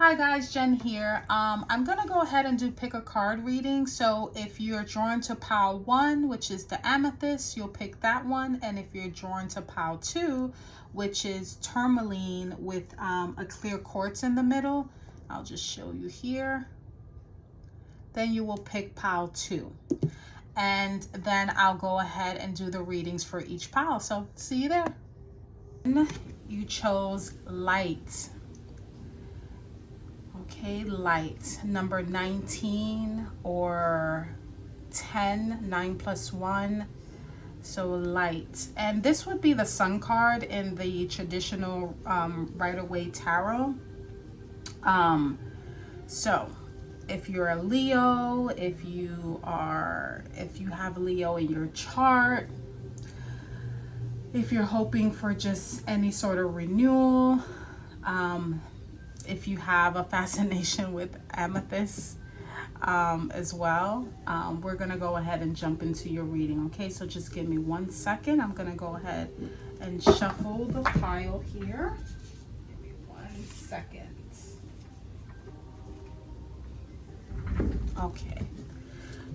Hi guys, Jen here. I'm gonna go ahead and do pick a card reading. So if you're drawn to pile 1, which is the amethyst, you'll pick that one. And if you're drawn to pile 2, which is tourmaline with a clear quartz in the middle, I'll just show you here. Then you will pick pile 2. And then I'll go ahead and do the readings for each pile. So see you there. You chose light. Okay, light, number 19 or 10, 9 plus 1. So light. And this would be the sun card in the traditional Rider-Waite Tarot. So if you're a Leo, if you have Leo in your chart, if you're hoping for just any sort of renewal, if you have a fascination with amethyst as well, we're gonna go ahead and jump into your reading. Okay, so just give me 1 second. I'm gonna go ahead and shuffle the pile here. Give me 1 second. Okay,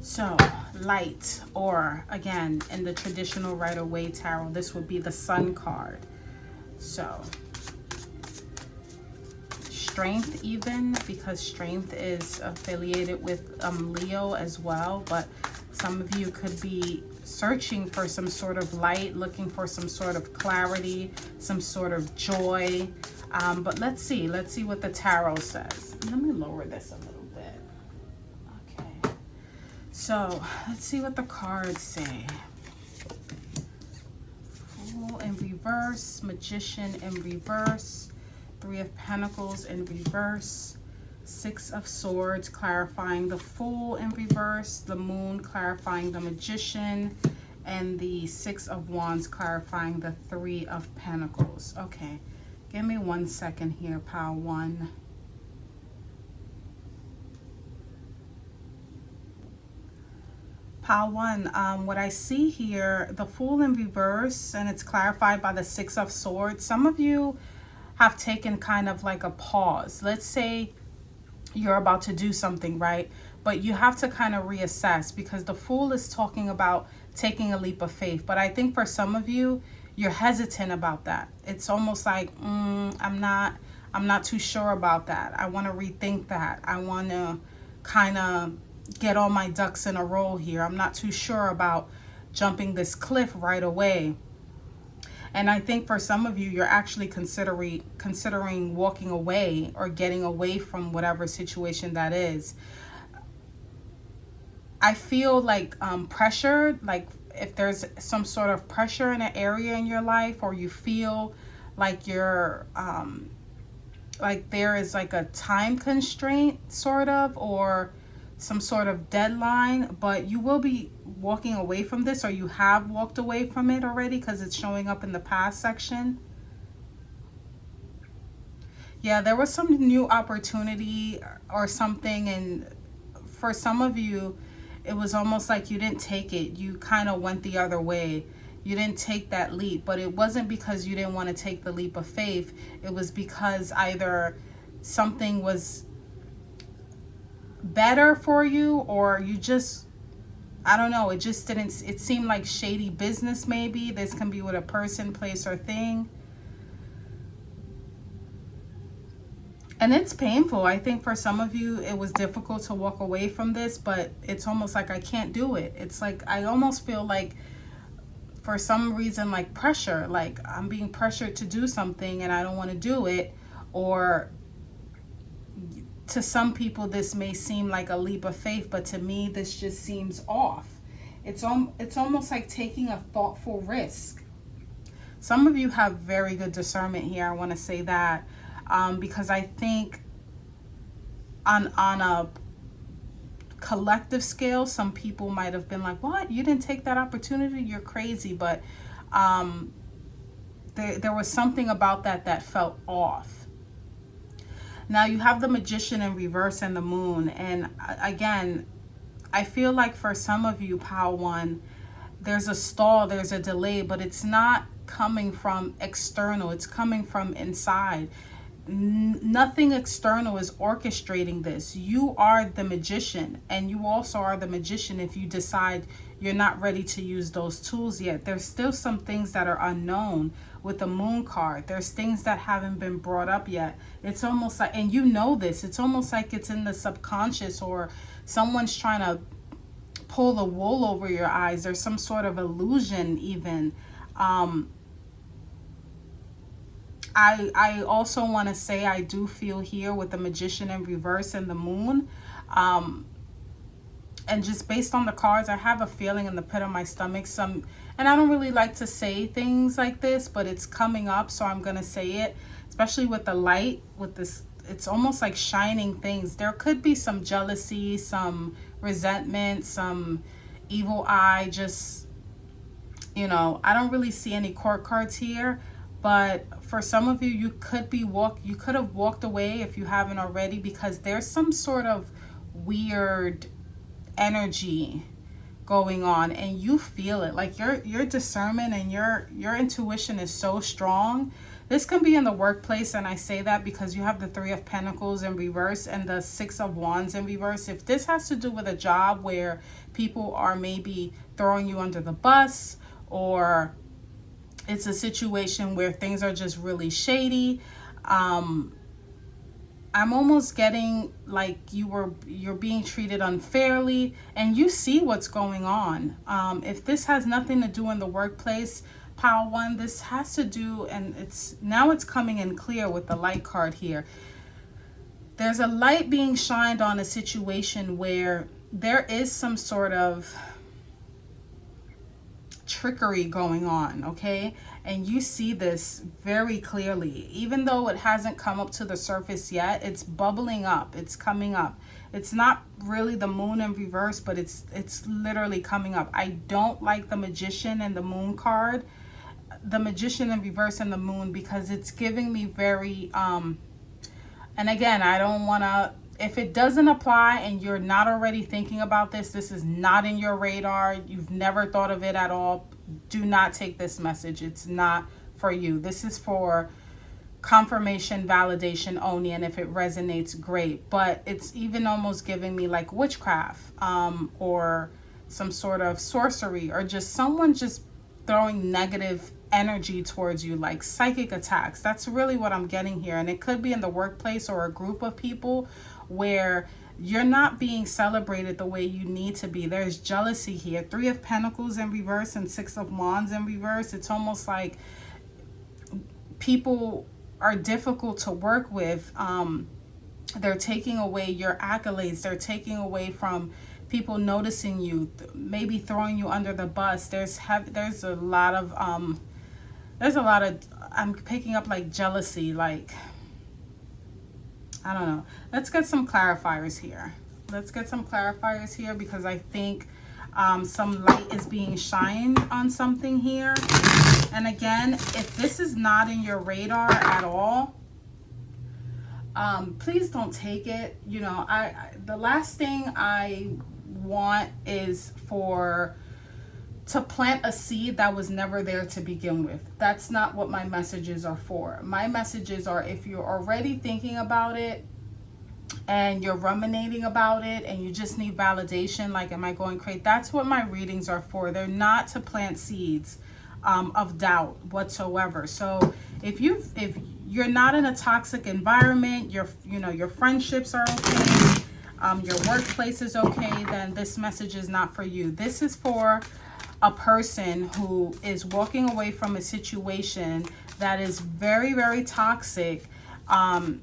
so light, or again, in the traditional Rider-Waite Tarot, this would be the sun card. So strength, even, because strength is affiliated with Leo as well, but some of you could be searching for some sort of light, looking for some sort of clarity, some sort of joy. But let's see what the tarot says. Let me lower this a little bit. Okay, so let's see what the cards say. Fool in reverse, Magician in reverse, 3 of Pentacles in reverse, 6 of Swords clarifying the Fool in reverse, the Moon clarifying the Magician, and the 6 of Wands clarifying the 3 of Pentacles. Okay, give me 1 second here, pile 1. Pile 1, what I see here, the Fool in reverse, and it's clarified by the 6 of Swords. Some of you have taken kind of like a pause. Let's say you're about to do something, right? But you have to kind of reassess, because the Fool is talking about taking a leap of faith. But I think for some of you, you're hesitant about that. It's almost like, I'm not too sure about that. I want to rethink that. I want to kind of get all my ducks in a row here. I'm not too sure about jumping this cliff right away. And I think for some of you, you're actually considering walking away or getting away from whatever situation that is. I feel like pressure, like if there's some sort of pressure in an area in your life, or you feel like you're like there is like a time constraint sort of, or some sort of deadline, but you will be walking away from this, or you have walked away from it already, because it's showing up in the past section. Yeah, there was some new opportunity or something, and for some of you, it was almost like you didn't take it. You kind of went the other way. You didn't take that leap, but it wasn't because you didn't want to take the leap of faith. It was because either something was better for you, or you just, I don't know, it just didn't, it seemed like shady business maybe. This can be with a person, place, or thing. And it's painful. I think for some of you, it was difficult to walk away from this, but it's almost like I can't do it. It's like I almost feel like for some reason, like pressure, like I'm being pressured to do something and I don't want to do it. Or to some people, this may seem like a leap of faith, but to me, this just seems off. It's almost like taking a thoughtful risk. Some of you have very good discernment here. I want to say that because I think on a collective scale, some people might have been like, what? You didn't take that opportunity? You're crazy. But there was something about that felt off. Now you have the Magician in reverse and the Moon. And again, I feel like for some of you, pile 1, there's a stall, there's a delay, but it's not coming from external. It's coming from inside. Nothing external is orchestrating this. You are the magician, and you also are the magician if you decide you're not ready to use those tools yet. There's still some things that are unknown with the moon card. There's things that haven't been brought up yet. It's almost like, and you know this, it's almost like it's in the subconscious, or someone's trying to pull the wool over your eyes. There's some sort of illusion even. I also want to say I do feel here with the Magician in reverse and the moon. And just based on the cards, I have a feeling in the pit of my stomach. And I don't really like to say things like this, but it's coming up, so I'm going to say it. Especially with the light, with this, it's almost like shining things. There could be some jealousy, some resentment, some evil eye. Just, I don't really see any court cards here. But for some of you, you could have walked away if you haven't already, because there's some sort of weird energy going on, and you feel it. Like your discernment and your intuition is so strong. This can be in the workplace, and I say that because you have the Three of Pentacles in reverse and the Six of Wands in reverse. If this has to do with a job where people are maybe throwing you under the bus, or it's a situation where things are just really shady, I'm almost getting like you're being treated unfairly, and you see what's going on. If this has nothing to do in the workplace, Pile One, this has to do, and it's coming in clear with the light card here. There's a light being shined on a situation where there is some sort of trickery going on, okay? And you see this very clearly. Even though it hasn't come up to the surface yet, it's bubbling up, it's coming up. It's not really the moon in reverse, but it's literally coming up. I don't like the Magician and the moon card, the Magician in reverse and the moon, because it's giving me very and again, I don't want to, if it doesn't apply and you're not already thinking about this is not in your radar, you've never thought of it at all, do not take this message. It's not for you. This is for confirmation, validation only, and if it resonates, great. But it's even almost giving me like witchcraft, or some sort of sorcery, or just someone just throwing negative energy towards you, like psychic attacks. That's really what I'm getting here. And it could be in the workplace or a group of people where you're not being celebrated the way you need to be. There's jealousy here. Three of Pentacles in reverse and Six of Wands in reverse. It's almost like people are difficult to work with. They're taking away your accolades. They're taking away from people noticing you, maybe throwing you under the bus. There's a lot of I'm picking up like jealousy, like, I don't know. Let's get some clarifiers here. Because I think some light is being shined on something here. And again, if this is not in your radar at all, please don't take it. The last thing I want is to plant a seed that was never there to begin with. That's not what my messages are for. My messages are, if you're already thinking about it and you're ruminating about it and you just need validation, like, am I going crazy? That's what my readings are for. They're not to plant seeds of doubt whatsoever. So if you're not in a toxic environment, your friendships are okay, your workplace is okay, then this message is not for you. This is for a person who is walking away from a situation that is very, very toxic, and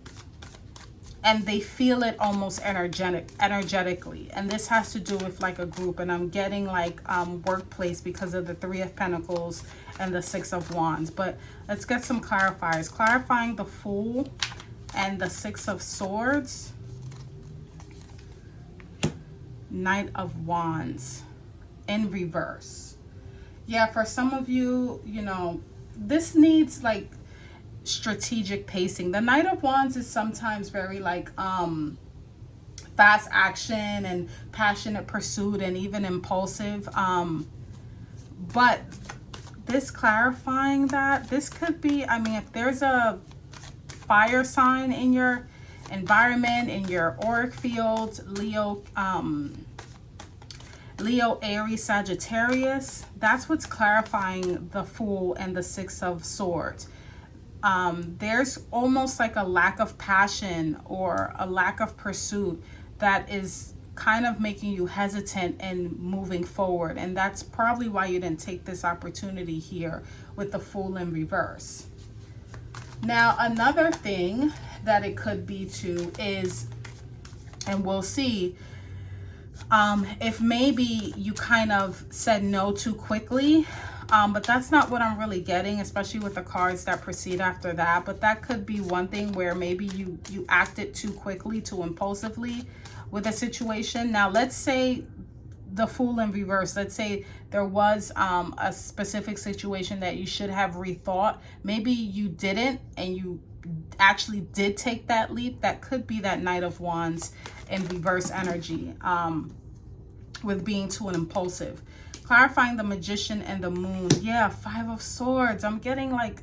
they feel it almost energetically. And this has to do with like a group, and I'm getting like workplace because of the Three of Pentacles and the Six of Wands. But let's get some clarifiers. Clarifying the Fool and the Six of Swords, Knight of Wands in reverse. Yeah, for some of you, this needs like strategic pacing. The Knight of Wands is sometimes very like fast action and passionate pursuit and even impulsive. But this clarifying that, this could be, if there's a fire sign in your environment, in your auric field, Leo, Aries, Sagittarius. That's what's clarifying the Fool and the Six of Swords. There's almost like a lack of passion or a lack of pursuit that is kind of making you hesitant and moving forward. And that's probably why you didn't take this opportunity here with the Fool in reverse. Now, another thing that it could be too is, and we'll see, if maybe you kind of said no too quickly, but that's not what I'm really getting, especially with the cards that proceed after that. But that could be one thing where maybe you acted too quickly, too impulsively with a situation. Now, let's say the Fool in reverse. Let's say there was a specific situation that you should have rethought. Maybe you didn't, and you actually did take that leap. That could be that Knight of Wands in reverse energy, with being too impulsive. Clarifying the Magician and the Moon. Yeah, Five of Swords. I'm getting like,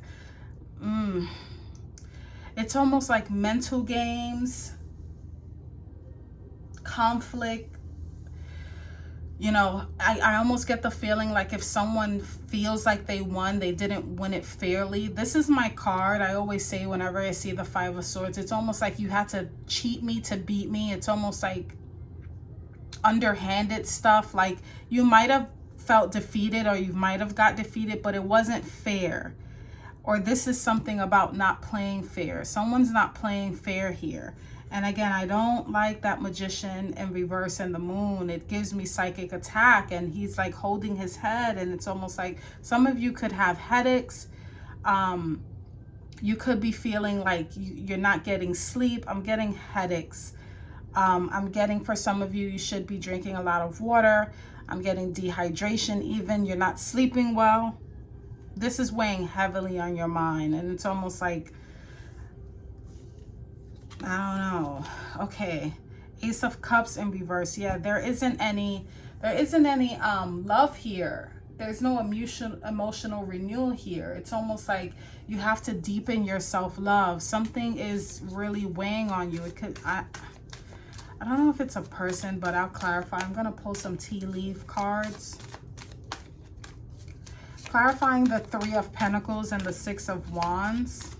it's almost like mental games, conflict. You know, I almost get the feeling like if someone feels like they won, they didn't win it fairly. This is my card. I always say whenever I see the Five of Swords, it's almost like you had to cheat me to beat me. It's almost like underhanded stuff. Like you might have felt defeated, or you might have got defeated, but it wasn't fair. Or this is something about not playing fair. Someone's not playing fair here. And again, I don't like that Magician in reverse and the Moon. It gives me psychic attack, and he's like holding his head, and it's almost like some of you could have headaches. You could be feeling like you're not getting sleep. I'm getting headaches. I'm getting, for some of you, you should be drinking a lot of water. I'm getting dehydration even. You're not sleeping well. This is weighing heavily on your mind, and it's almost like, I don't know. Okay, Ace of Cups in reverse. Yeah, there isn't any love here. There's no emotional renewal here. It's almost like you have to deepen your self-love. Something is really weighing on you. It could, I don't know if it's a person, but I'll clarify. I'm gonna pull some tea leaf cards. Clarifying the Three of Pentacles and the Six of Wands.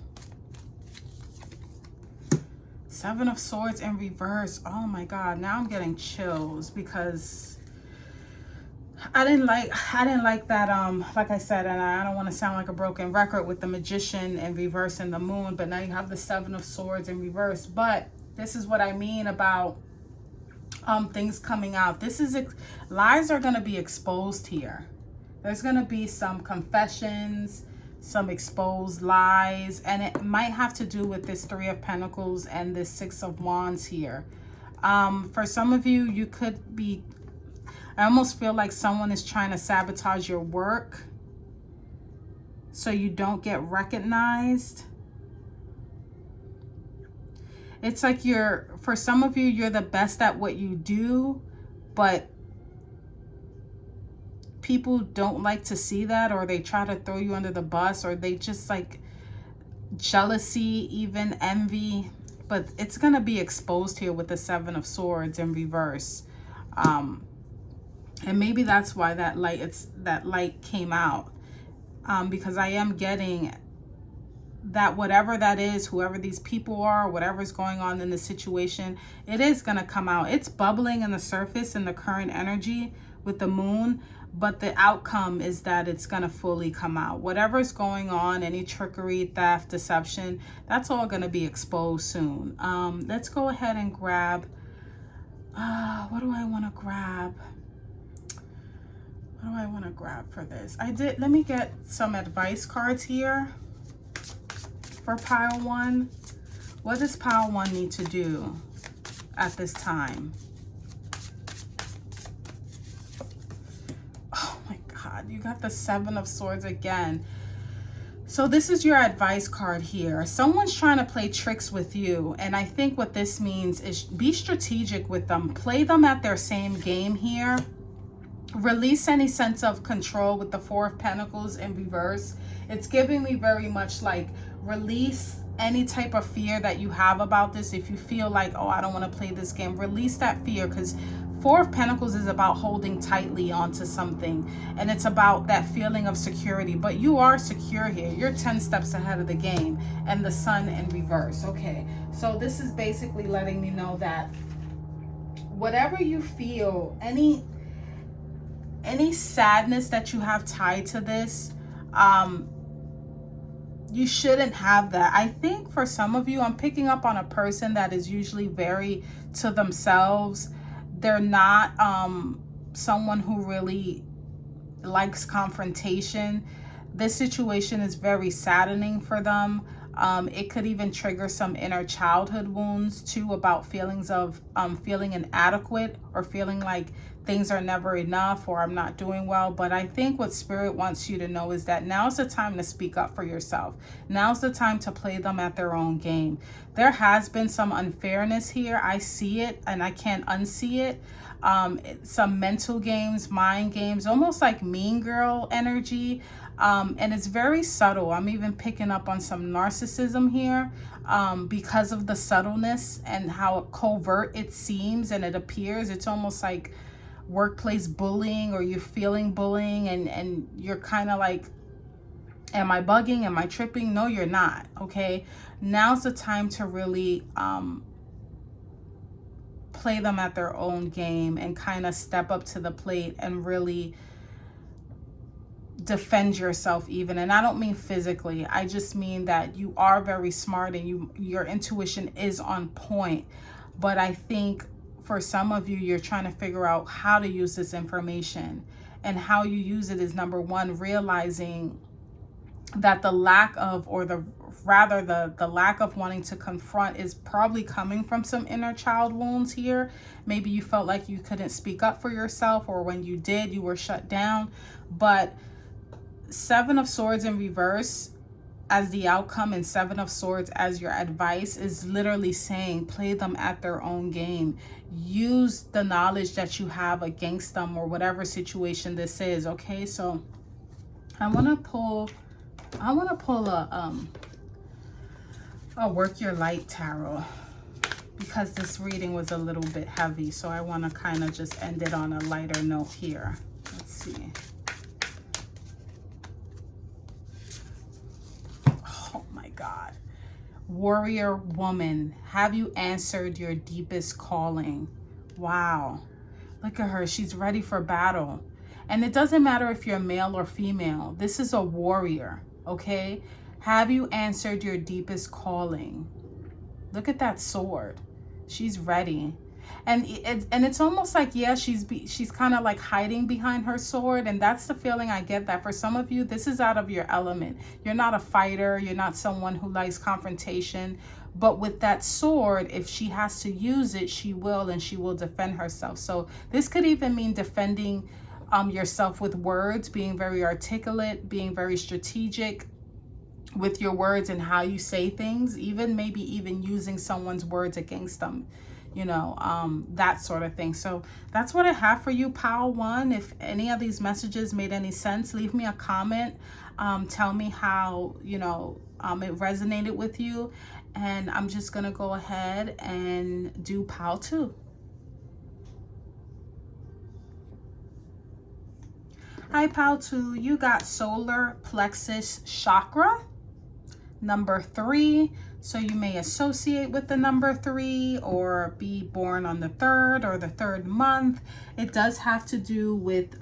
Seven of Swords in reverse. Oh my God, now I'm getting chills because I didn't like that, like I said, and I don't want to sound like a broken record with the Magician in reverse and the Moon, but now you have the Seven of Swords in reverse. But this is what I mean about things coming out. This is, lies are going to be exposed here. There's going to be some confessions, some exposed lies, and it might have to do with this Three of Pentacles and this Six of Wands here. For some of you, you could be, I almost feel like someone is trying to sabotage your work so you don't get recognized. It's like for some of you, you're the best at what you do, but people don't like to see that, or they try to throw you under the bus, or they just like jealousy, even envy. But it's going to be exposed here with the Seven of Swords in reverse. And maybe that's why that light came out, because I am getting that whatever that is, whoever these people are, whatever's going on in the situation, it is going to come out. It's bubbling in the surface in the current energy with the Moon, but the outcome is that it's going to fully come out. Whatever's going on, any trickery, theft, deception, that's all going to be exposed soon. Let's go ahead and grab, what do I want to grab? What do I want to grab for this? Let me get some advice cards here for pile one. What does pile one need to do at this time? Oh my God, you got the Seven of Swords again. So this is your advice card here. Someone's trying to play tricks with you, and I think what this means is be strategic with them. Play them at their same game here. Release any sense of control with the Four of Pentacles in reverse. It's giving me very much like release any type of fear that you have about this. If you feel like, oh, I don't want to play this game, release that fear, because Four of Pentacles is about holding tightly onto something, and it's about that feeling of security. But you are secure here. You're 10 steps ahead of the game, and the Sun in reverse. Okay, so this is basically letting me know that whatever you feel, any sadness that you have tied to this, you shouldn't have that. I think for some of you, I'm picking up on a person that is usually very to themselves. They're not someone who really likes confrontation. This situation is very saddening for them. It could even trigger some inner childhood wounds too, about feelings of feeling inadequate, or feeling like things are never enough, or I'm not doing well. But I think what Spirit wants you to know is that now's the time to speak up for yourself. Now's the time to play them at their own game. There has been some unfairness here. I see it and I can't unsee it. Some mental games, mind games, almost like Mean Girl energy. And it's very subtle. I'm even picking up on some narcissism here, because of the subtleness and how covert it seems and it appears. It's almost like workplace bullying, or you're feeling bullying, and you're kind of like, am I bugging? Am I tripping? No, you're not. Okay, now's the time to really play them at their own game and kind of step up to the plate and really defend yourself even. And I don't mean physically, I just mean that you are very smart and your intuition is on point. But I think for some of you, you're trying to figure out how to use this information, and how you use it is, number one, realizing that the lack of, or the lack of wanting to confront is probably coming from some inner child wounds here. Maybe you felt like you couldn't speak up for yourself, or when you did, you were shut down. But Seven of Swords in reverse as the outcome, and Seven of Swords as your advice, is literally saying play them at their own game. Use the knowledge that you have against them, or whatever situation this is. Okay, so I want to pull a Work Your Light tarot, because this reading was a little bit heavy, so I want to kind of just end it on a lighter note here. Let's see. God. Warrior woman, have you answered your deepest calling? Wow. Look at her. She's ready for battle. And it doesn't matter if you're male or female. This is a warrior, okay? Have you answered your deepest calling? Look at that sword. She's ready. And it's almost like, yeah, she's kind of like hiding behind her sword. And that's the feeling I get, that for some of you, this is out of your element. You're not a fighter. You're not someone who likes confrontation. But with that sword, if she has to use it, she will, and she will defend herself. So this could even mean defending yourself with words, being very articulate, being very strategic with your words and how you say things, maybe even using someone's words against them. You know, that sort of thing. So that's what I have for you, Pile 1. If any of these messages made any sense, leave me a comment. Tell me how, you know, it resonated with you. And I'm just going to go ahead and do Pile 2. Hi, Pile 2. You got solar plexus chakra, number 3. So you may associate with the number 3, or be born on the 3rd or the 3rd month. It does have to do with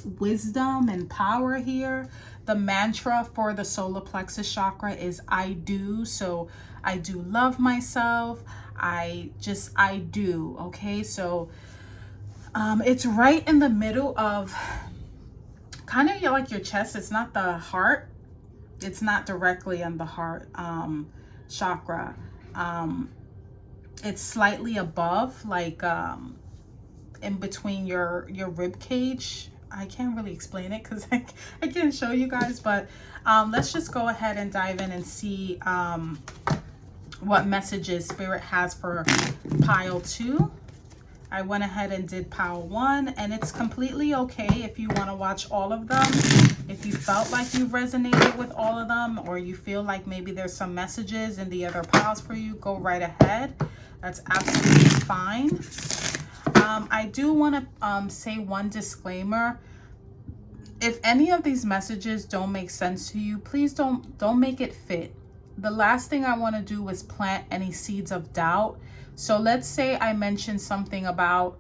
wisdom and power here. The mantra for the solar plexus chakra is I do. So I do love myself. I do. Okay, so it's right in the middle of kind of like your chest. It's not the heart. It's not directly on the heart chakra. It's slightly above, like in between your rib cage. I can't really explain it because I can't show you guys, but let's just go ahead and dive in and see what messages Spirit has for Pile 2. I went ahead and did Pile 1, and it's completely okay if you want to watch all of them. If you felt like you resonated with all of them, or you feel like maybe there's some messages in the other piles for you, go right ahead. That's absolutely fine. I do want to say one disclaimer. If any of these messages don't make sense to you, please don't make it fit. The last thing I want to do is plant any seeds of doubt. So let's say I mentioned something about,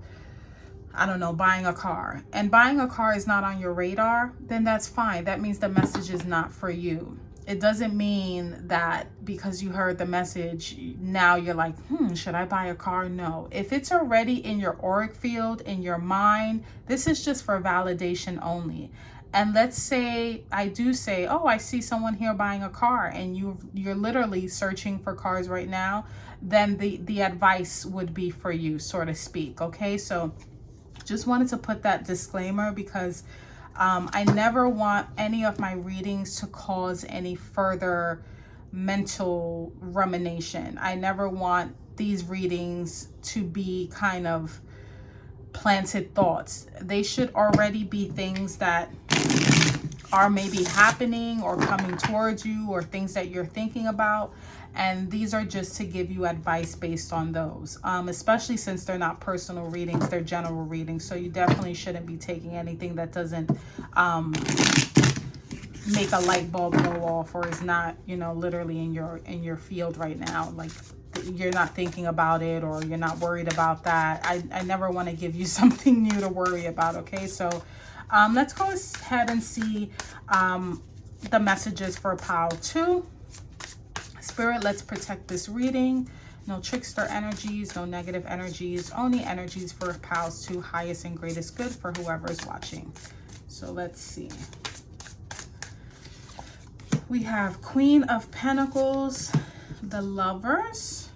I don't know, buying a car, and buying a car is not on your radar, then that's fine. That means the message is not for you. It doesn't mean that because you heard the message, now you're like, should I buy a car? No. If it's already in your auric field, in your mind, this is just for validation only. And let's say I do say, oh, I see someone here buying a car, and you're literally searching for cars right now, then the advice would be for you, so to speak. Okay, so just wanted to put that disclaimer, because I never want any of my readings to cause any further mental rumination. I never want these readings to be kind of planted thoughts. They should already be things that are maybe happening or coming towards you, or things that you're thinking about. And these are just to give you advice based on those, especially since they're not personal readings, they're general readings. So you definitely shouldn't be taking anything that doesn't make a light bulb go off, or is not, you know, literally in your field right now. Like, you're not thinking about it, or you're not worried about that. I never want to give you something new to worry about. Okay, so let's go ahead and see the messages for pile 2. Spirit, let's protect this reading. No trickster energies, no negative energies, only energies for piles 2, highest and greatest good for whoever is watching. So let's see. We have Queen of Pentacles, the Lovers,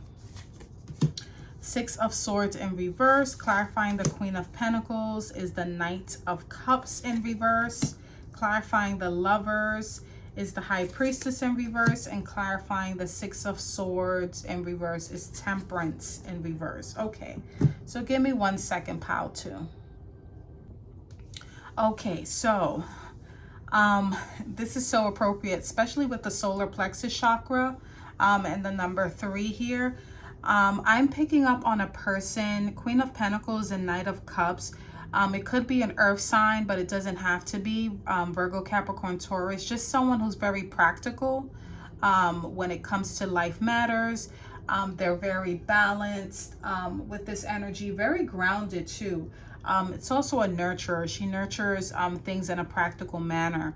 Six of Swords in reverse. Clarifying the Queen of Pentacles is the Knight of Cups in reverse. Clarifying the Lovers is the High Priestess in reverse, and clarifying the Six of Swords in reverse is Temperance in reverse. Okay, so give me 1 second, pile 2. Okay, so this is so appropriate, especially with the solar plexus chakra and the number 3 here. I'm picking up on a person, Queen of Pentacles and Knight of Cups. It could be an earth sign, but it doesn't have to be. Virgo, Capricorn, Taurus, just someone who's very practical when it comes to life matters. They're very balanced with this energy, very grounded too. It's also a nurturer. She nurtures things in a practical manner.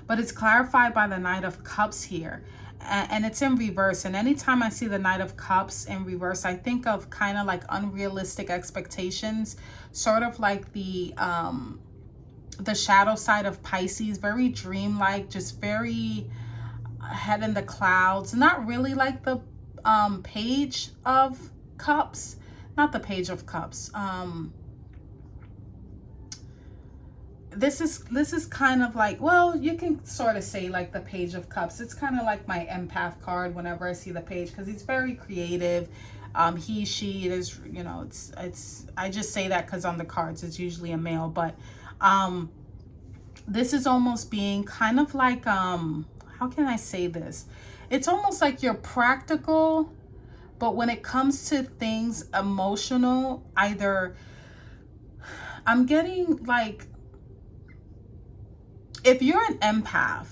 But it's clarified by the Knight of Cups here. And it's in reverse. And anytime I see the Knight of Cups in reverse, I think of kind of like unrealistic expectations, sort of like the shadow side of Pisces, very dreamlike, just very head in the clouds. Not really like the Page of Cups, not the Page of Cups. This is kind of like, well, you can sort of say like the Page of Cups. It's kind of like my empath card whenever I see the page, because he's very creative. He, she, there's, you know, it's I just say that because on the cards it's usually a male, but this is almost being kind of like, how can I say this? It's almost like you're practical, but when it comes to things emotional, either I'm getting like, if you're an empath,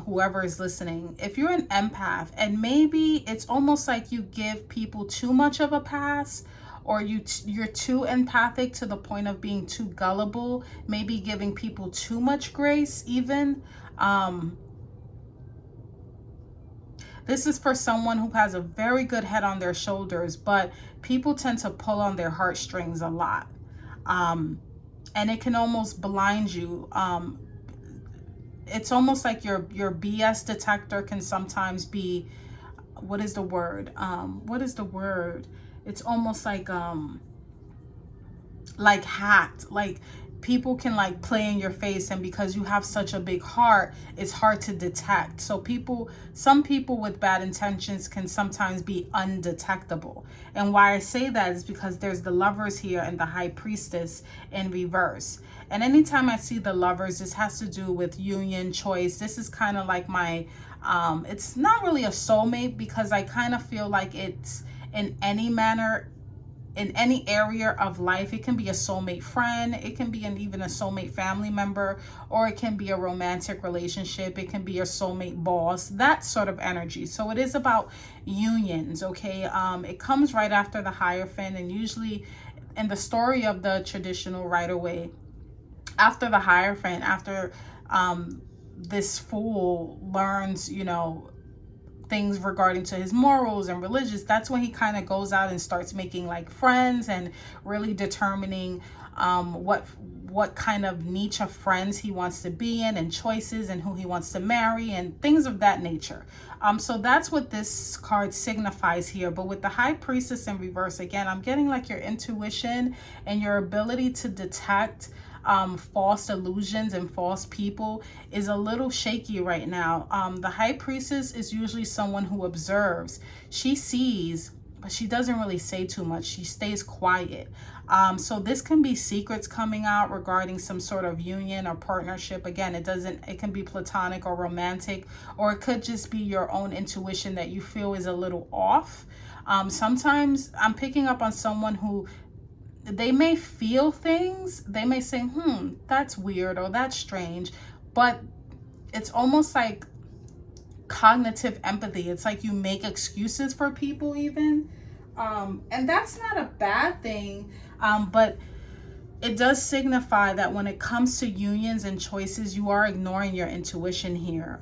whoever is listening, if you're an empath and maybe it's almost like you give people too much of a pass, or you're too empathic to the point of being too gullible, maybe giving people too much grace even. This is for someone who has a very good head on their shoulders, but people tend to pull on their heartstrings a lot. And it can almost blind you. It's almost like your BS detector can sometimes be, what is the word? It's almost like hacked. Like people can like play in your face, and because you have such a big heart, it's hard to detect. So some people with bad intentions can sometimes be undetectable. And why I say that is because there's the Lovers here and the High Priestess in reverse. And anytime I see the Lovers, this has to do with union, choice. This is kind of like my it's not really a soulmate, because I kind of feel like it's in any manner, in any area of life. It can be a soulmate friend, it can be even a soulmate family member, or it can be a romantic relationship, it can be a soulmate boss, that sort of energy. So it is about unions, okay? It comes right after the Hierophant, and usually in the story of the traditional Rider-Waite, after the Hierophant, after this fool learns, things regarding to his morals and religious, that's when he kind of goes out and starts making like friends and really determining what kind of niche of friends he wants to be in, and choices, and who he wants to marry, and things of that nature. So that's what this card signifies here. But with the High Priestess in reverse, again, I'm getting like your intuition and your ability to detect false illusions and false people is a little shaky right now. The High Priestess is usually someone who observes. She sees, but she doesn't really say too much. She stays quiet. So this can be secrets coming out regarding some sort of union or partnership. Again, it can be platonic or romantic, or it could just be your own intuition that you feel is a little off. Sometimes I'm picking up on someone who, they may feel things, they may say, that's weird or that's strange, but it's almost like cognitive empathy. It's like you make excuses for people even. And that's not a bad thing, but it does signify that when it comes to unions and choices, you are ignoring your intuition here,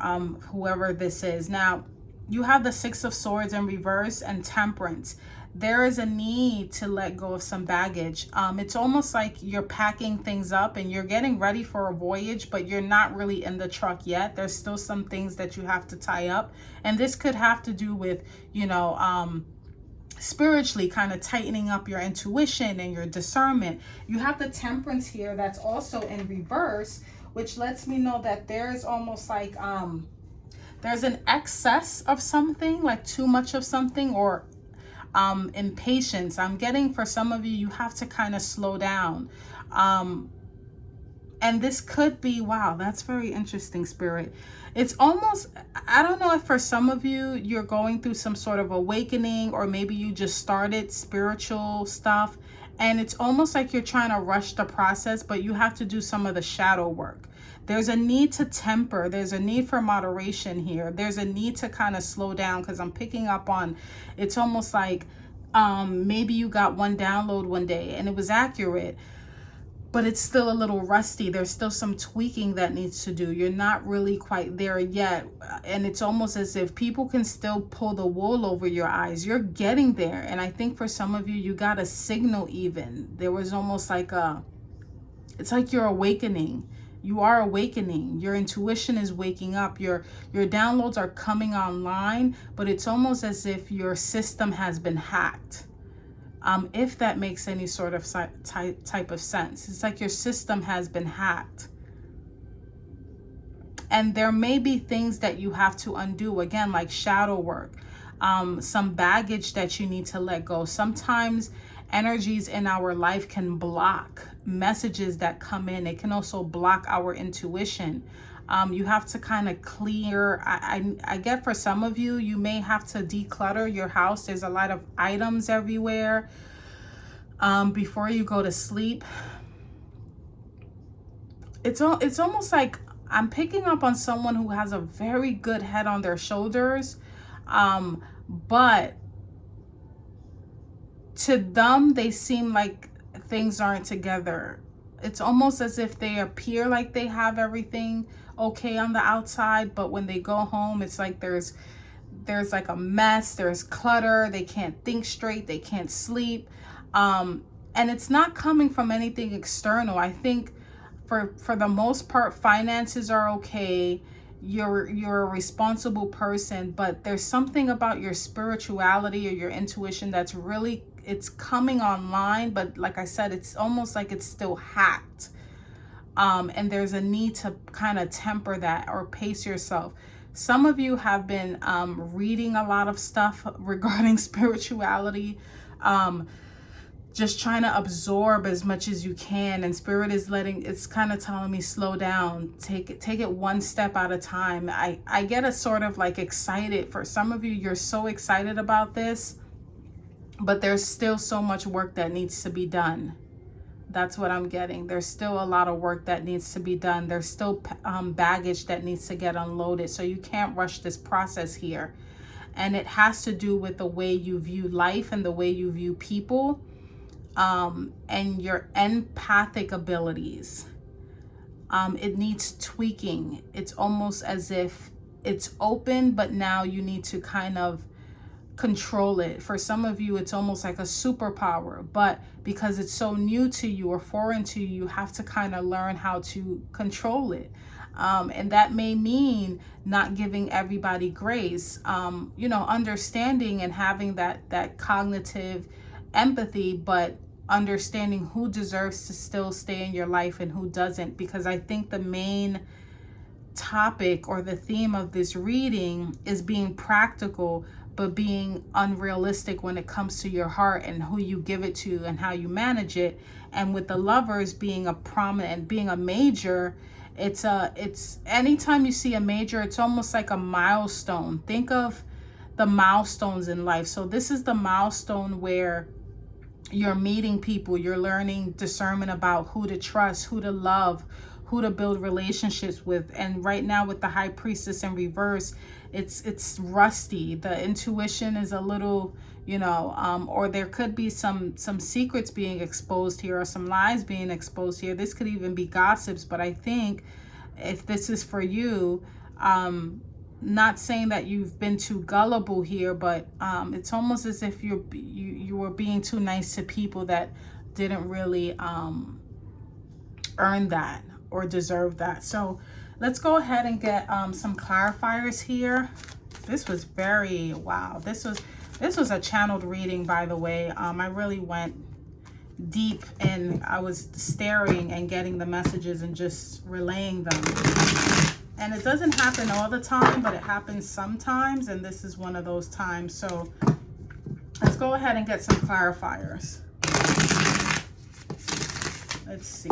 whoever this is. Now, you have the Six of Swords in reverse and Temperance. There is a need to let go of some baggage. It's almost like you're packing things up and you're getting ready for a voyage, but you're not really in the truck yet. There's still some things that you have to tie up. And this could have to do with, spiritually kind of tightening up your intuition and your discernment. You have the Temperance here that's also in reverse, which lets me know that there's almost like there's an excess of something, like too much of something, or impatience. I'm getting, for some of you, you have to kind of slow down. And this could be, wow, that's very interesting, Spirit. It's almost, I don't know if for some of you, you're going through some sort of awakening, or maybe you just started spiritual stuff, and it's almost like you're trying to rush the process, but you have to do some of the shadow work. There's a need to temper. There's a need for moderation here. There's a need to kind of slow down, because I'm picking up on, it's almost like maybe you got one download one day and it was accurate, but it's still a little rusty. There's still some tweaking that needs to do. You're not really quite there yet. And it's almost as if people can still pull the wool over your eyes. You're getting there. And I think for some of you, you got a signal even. There was almost like it's like you're awakening. You are awakening. Your intuition is waking up. Your downloads are coming online, but it's almost as if your system has been hacked. If that makes any sort of type of sense. It's like your system has been hacked. And there may be things that you have to undo, again, like shadow work, some baggage that you need to let go. Sometimes energies in our life can block messages that come in. It can also block our intuition. You have to kind of clear. I get, for some of you, you may have to declutter your house. There's a lot of items everywhere before you go to sleep. It's almost like I'm picking up on someone who has a very good head on their shoulders, but to them, they seem like things aren't together. It's almost as if they appear like they have everything okay on the outside, but when they go home, it's like there's like a mess, there's clutter, they can't think straight, they can't sleep. And it's not coming from anything external. I think for the most part, finances are okay. You're a responsible person, but there's something about your spirituality or your intuition that's really, it's coming online, but like I said, it's almost like it's still hacked. And there's a need to kind of temper that or pace yourself. Some of you have been reading a lot of stuff regarding spirituality, just trying to absorb as much as you can, and spirit is it's kind of telling me slow down, take it one step at a time. I get a sort of like excited for some of you. You're so excited about this, but there's still so much work that needs to be done. That's what I'm getting. There's still a lot of work that needs to be done. There's still baggage that needs to get unloaded. So you can't rush this process here. And it has to do with the way you view life and the way you view people, and your empathic abilities. It needs tweaking. It's almost as if it's open, but now you need to kind of control it. For some of you, it's almost like a superpower, but because it's so new to you or foreign to you, you have to kind of learn how to control it. And that may mean not giving everybody grace, understanding and having that cognitive empathy, but understanding who deserves to still stay in your life and who doesn't. Because I think the main topic or the theme of this reading is being practical, but being unrealistic when it comes to your heart and who you give it to and how you manage it. And with the Lovers being a prominent, being a major, it's anytime you see a major, it's almost like a milestone. Think of the milestones in life. So this is the milestone where you're meeting people, you're learning discernment about who to trust, who to love, who to build relationships with. And right now with the High Priestess in reverse, it's rusty. The intuition is a little, or there could be some secrets being exposed here, or some lies being exposed here. This could even be gossips. But I think if this is for you, not saying that you've been too gullible here, but it's almost as if you were being too nice to people that didn't really earn that or deserve that. So let's go ahead and get some clarifiers here. This was very, wow. This was a channeled reading, by the way. I really went deep, and I was staring and getting the messages and just relaying them. And it doesn't happen all the time, but it happens sometimes, and this is one of those times. So let's go ahead and get some clarifiers. Let's see.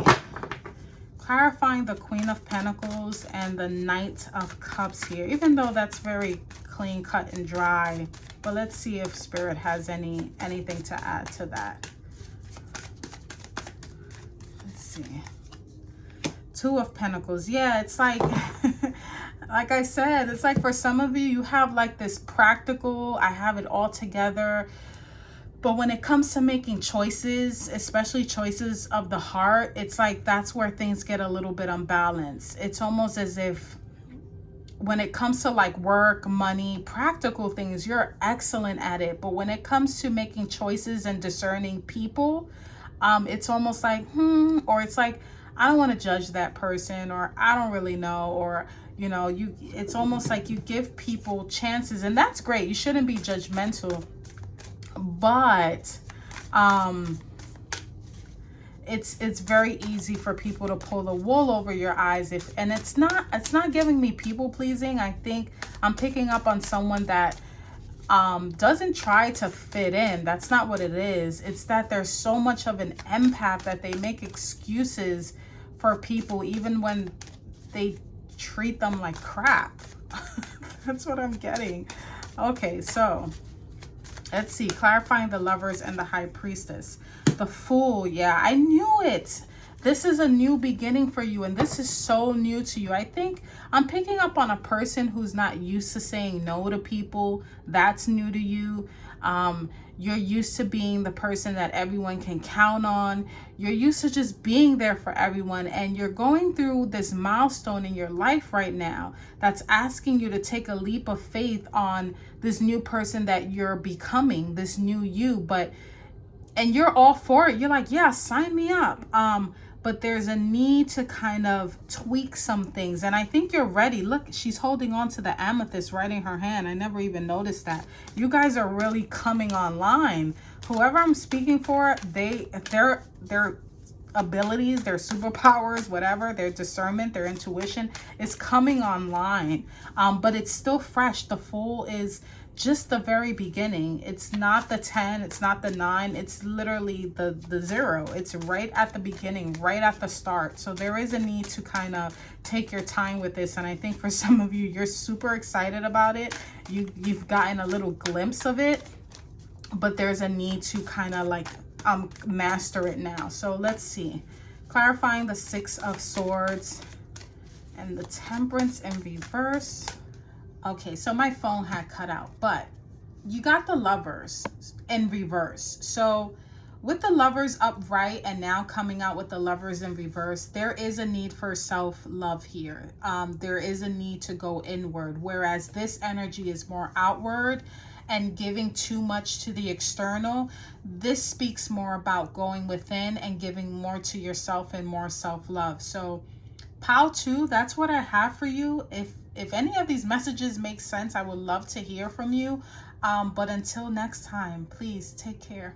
Clarifying the Queen of Pentacles and the Knight of Cups here, even though that's very clean cut and dry. But let's see if Spirit has anything to add to that. Let's see. Two of Pentacles. Yeah, it's like like I said, it's like for some of you, you have like this practical, I have it all together. But when it comes to making choices, especially choices of the heart, it's like that's where things get a little bit unbalanced. It's almost as if when it comes to like work, money, practical things, you're excellent at it. But when it comes to making choices and discerning people, it's almost like, or it's like, I don't want to judge that person, or I don't really know, or, it's almost like you give people chances, and that's great. You shouldn't be judgmental. But it's very easy for people to pull the wool over your eyes and it's not giving me people pleasing. I think I'm picking up on someone that doesn't try to fit in. That's not what it is. It's that there's so much of an empath that they make excuses for people even when they treat them like crap. That's what I'm getting. Okay, so let's see. Clarifying the Lovers and the High Priestess. The Fool. Yeah, I knew it. This is a new beginning for you, and this is so new to you. I think I'm picking up on a person who's not used to saying no to people. That's new to you. You're used to being the person that everyone can count on. You're used to just being there for everyone, and you're going through this milestone in your life right now that's asking you to take a leap of faith on this new person that you're becoming, this new you. And you're all for it. You're like, yeah, sign me up. But there's a need to kind of tweak some things. And I think you're ready. Look, she's holding on to the amethyst right in her hand. I never even noticed that. You guys are really coming online. Whoever I'm speaking for, they're abilities, their superpowers, whatever, their discernment, their intuition is coming online. But it's still fresh. The Fool is just the very beginning. It's not the 10, it's not the 9, it's literally the 0. It's right at the beginning, right at the start. So there is a need to kind of take your time with this. And I think for some of you, you're super excited about it. You've gotten a little glimpse of it, but there's a need to kind of like master it now. So let's see. Clarifying the 6 of Swords and the Temperance in reverse. Okay, so my phone had cut out, but you got the Lovers in reverse. So with the Lovers upright and now coming out with the Lovers in reverse, there is a need for self-love here. There is a need to go inward, whereas this energy is more outward and giving too much to the external. This speaks more about going within and giving more to yourself and more self-love. So Pile 2, that's what I have for you. If any of these messages make sense, I would love to hear from you. But until next time, please take care.